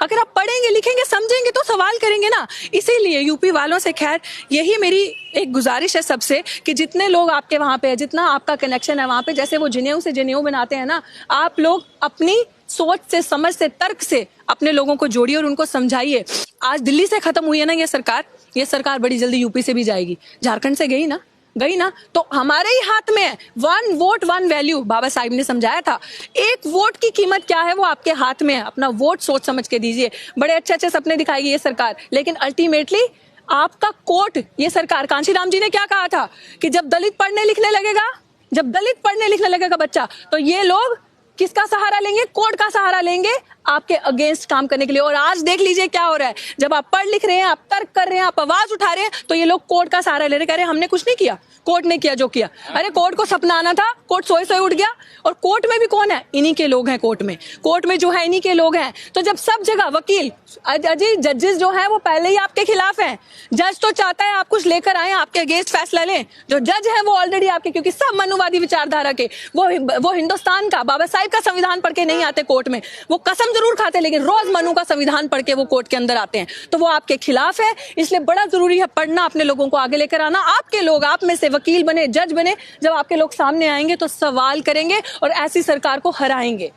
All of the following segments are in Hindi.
अगर आप पढ़ेंगे, लिखेंगे, समझेंगे तो सवाल करेंगे ना। इसीलिए यूपी वालों से खैर यही मेरी एक गुजारिश है सबसे कि जितने लोग आपके वहां पे है, जितना आपका कनेक्शन है वहां पे, जैसे वो जनेऊ से जनेऊ बनाते हैं ना, आप लोग अपनी सोच से, समझ से, तर्क से अपने लोगों को जोड़िए और उनको समझाइए। आज दिल्ली से खत्म हुई है ना ये सरकार बड़ी जल्दी यूपी से भी जाएगी। झारखंड से गई ना, तो हमारे ही हाथ में है। 1 वोट 1 वैल्यू, बाबा साहिब ने समझाया था। 1 वोट की कीमत क्या है वो आपके हाथ में है। अपना वोट सोच समझ के दीजिए। बड़े अच्छे अच्छे सपने दिखाएगी ये सरकार, लेकिन अल्टीमेटली आपका कोर्ट, ये सरकार, कांशीराम जी ने क्या कहा था कि जब दलित पढ़ने लिखने लगेगा बच्चा, तो ये लोग किसका सहारा लेंगे? कोर्ट का सहारा लेंगे आपके अगेंस्ट काम करने के लिए। और आज देख लीजिए क्या हो रहा है। जब आप पढ़ लिख रहे हैं, आप तर्क कर रहे हैं, आप आवाज उठा रहे हैं, तो ये लोग कोर्ट का सहारा ले रहे हैं, कह रहे हैं हमने कुछ नहीं किया, कोर्ट ने किया जो किया। अरे कोर्ट को सपना आना था, कोर्ट सोए उठ गया। और कोर्ट में भी कौन है? इन्हीं के लोग हैं। कोर्ट में जो है इन्हीं के लोग हैं। तो जब सब जगह वकील, अजय जजेस जो है वो पहले ही आपके खिलाफ हैं। जज तो चाहता है आप कुछ लेकर आए, आपके अगेंस्ट फैसला लें। जो जज है वो ऑलरेडी आपके, क्योंकि सब मनुवादी विचारधारा के, वो हिंदुस्तान का, बाबा साहिब का संविधान पढ़ के नहीं आते कोर्ट में। वो कसम जरूर खाते, लेकिन रोज मनु का संविधान पढ़ के वो कोर्ट के अंदर आते हैं। तो वो आपके खिलाफ है। इसलिए बड़ा जरूरी है पढ़ना, अपने लोगों को आगे लेकर आना। आपके लोग, आप में से वकील बने, जज बने, जब आपके लोग सामने आएंगे तो सवाल करेंगे और ऐसी सरकार को हराएंगे।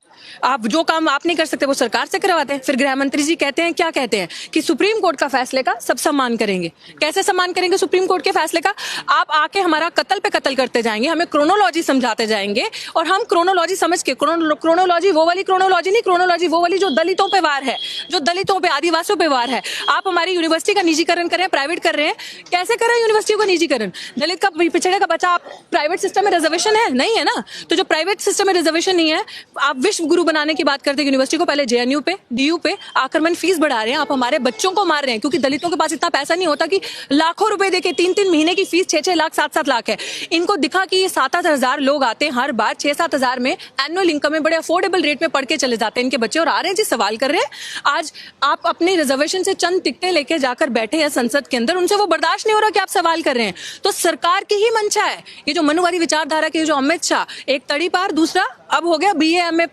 आप जो काम आप नहीं कर सकते वो सरकार से करवाते हैं। फिर गृह मंत्री जी कहते हैं, क्या कहते हैं कि सुप्रीम कोर्ट का फैसले का सब सम्मान करेंगे। कैसे सम्मान करेंगे सुप्रीम कोर्ट के फैसले का? आप आके हमारा कत्ल पे कत्ल करते जाएंगे, हमें क्रोनोलॉजी समझाते जाएंगे, और हम क्रोनोलॉजी समझ के, क्रोनोलॉजी वो वाली क्रोनोलॉजी नहीं, क्रोनोलॉजी वो वाली जो दलितों पे वार है, जो दलितों पे, आदिवासियों पे वार है। आप हमारी यूनिवर्सिटी का निजीकरण कर रहे हैं, प्राइवेट कर रहे हैं। कैसे कर रहे हैं यूनिवर्सिटी का निजीकरण? दलित का, पिछड़े का बच्चा, आप प्राइवेट सिस्टम में रिजर्वेशन है नहीं है ना, तो जो प्राइवेट सिस्टम में रिजर्वेशन नहीं है, आप विश्व गुरु बनाने की बात करते हैं यूनिवर्सिटी को, पहले जेएनयू पे, डीयू पे आक्रमण फीस बढ़ा रहे हैं। आप हमारे बच्चों को मार रहे हैं, क्योंकि दलितों के पास इतना पैसा नहीं होता कि लाखों रुपए देके 3-3 महीने की फीस 6-6 लाख 7-7 लाख है। इनको दिखा कि ये 7-8 लोग आते हैं हर बार, 6-7 हजार में एनुअल इनकम में, बड़े अफोर्डेबल रेट में पढ़ के चले जाते हैं इनके बच्चे, और आ रहे हैं जी सवाल कर रहे हैं। आज आप अपनी रिजर्वेशन से चंद टिकटें लेके जाकर बैठे हैं संसद के अंदर, उनसे वो बर्दाश्त नहीं हो रहा कि आप सवाल कर रहे हैं। तो सरकार की ही मंशा है, ये जो मनुवादी विचारधारा के जो अमित शाह, एक तड़ी पार, दूसरा अब हो गया BA MA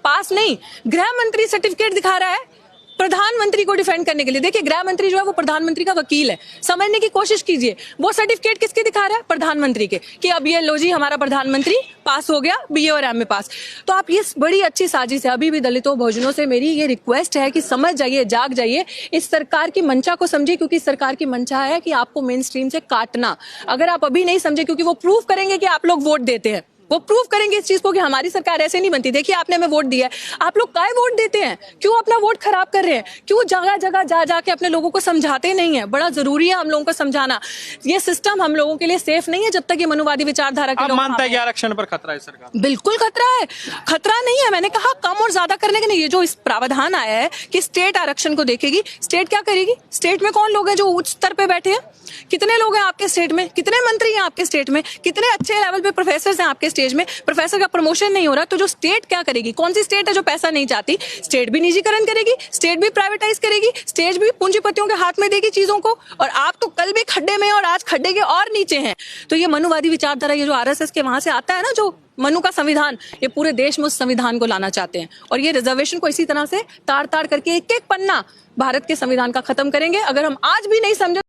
पास नहीं, गृह मंत्री सर्टिफिकेट दिखा रहा है प्रधानमंत्री को डिफेंड करने के लिए। देखिए गृह मंत्री जो है वो प्रधानमंत्री का वकील है, समझने की कोशिश कीजिए। वो सर्टिफिकेट किसके दिखा रहा है? प्रधानमंत्री के, कि अब ये लो जी हमारा प्रधानमंत्री पास हो गया, BA और MA पास। तो आप ये बड़ी अच्छी साजिश है। अभी भी दलितों, बहुजनों से मेरी ये रिक्वेस्ट है कि समझ जाइए, जाग जाइए, इस सरकार की मंशा को समझिए, क्योंकि सरकार की मंशा है कि आपको मेन स्ट्रीम से काटना। अगर आप अभी नहीं समझे, क्योंकि वो प्रूव करेंगे कि आप लोग वोट देते हैं, वो प्रूव करेंगे इस चीज को कि हमारी सरकार ऐसे नहीं बनती। देखिए आपने हमें वोट दिया है, आप लोग काय वोट देते हैं? क्यों अपना वोट खराब कर रहे हैं? क्यों जगह जगह जा जाके अपने लोगों को समझाते नहीं है? बड़ा जरूरी है हम लोगों को समझाना। ये सिस्टम हम लोगों के लिए सेफ नहीं है जब तक ये मनुवादी विचारधारा के लोग मानता है कि आरक्षण पर खतरा है सरकार? बिल्कुल खतरा है। खतरा नहीं है, मैंने कहा कम और ज्यादा करने के नहीं। ये जो इस प्रावधान आया है कि स्टेट आरक्षण को देखेगी, स्टेट क्या करेगी? स्टेट में कौन लोग हैं जो उच्च स्तर पे बैठे हैं? कितने लोग हैं आपके स्टेट में? कितने मंत्री हैं आपके स्टेट में? कितने अच्छे लेवल पे प्रोफेसर हैं आपके स्टेट में? प्रोफेसर का प्रमोशन नहीं हो रहा, तो जो स्टेट क्या करेगी? कौन सी स्टेट है जो पैसा नहीं चाहती? स्टेट भी निजीकरण करेगी, स्टेट भी प्राइवेटाइज करेगी, स्टेट भी पूंजीपतियों के हाथ में देगी चीजों को। और आप तो कल भी खड्डे में और आज खड्डे के और नीचे हैं। तो ये मनुवादी विचारधारा, ये जो RSS के वहां से आता है ना, जो मनु का संविधान, ये पूरे देश में उस संविधान को लाना चाहते हैं। और ये रिजर्वेशन को इसी तरह से ताड़ ताड़ करके एक एक पन्ना भारत के संविधान का खत्म करेंगे। अगर हम आज भी नहीं समझे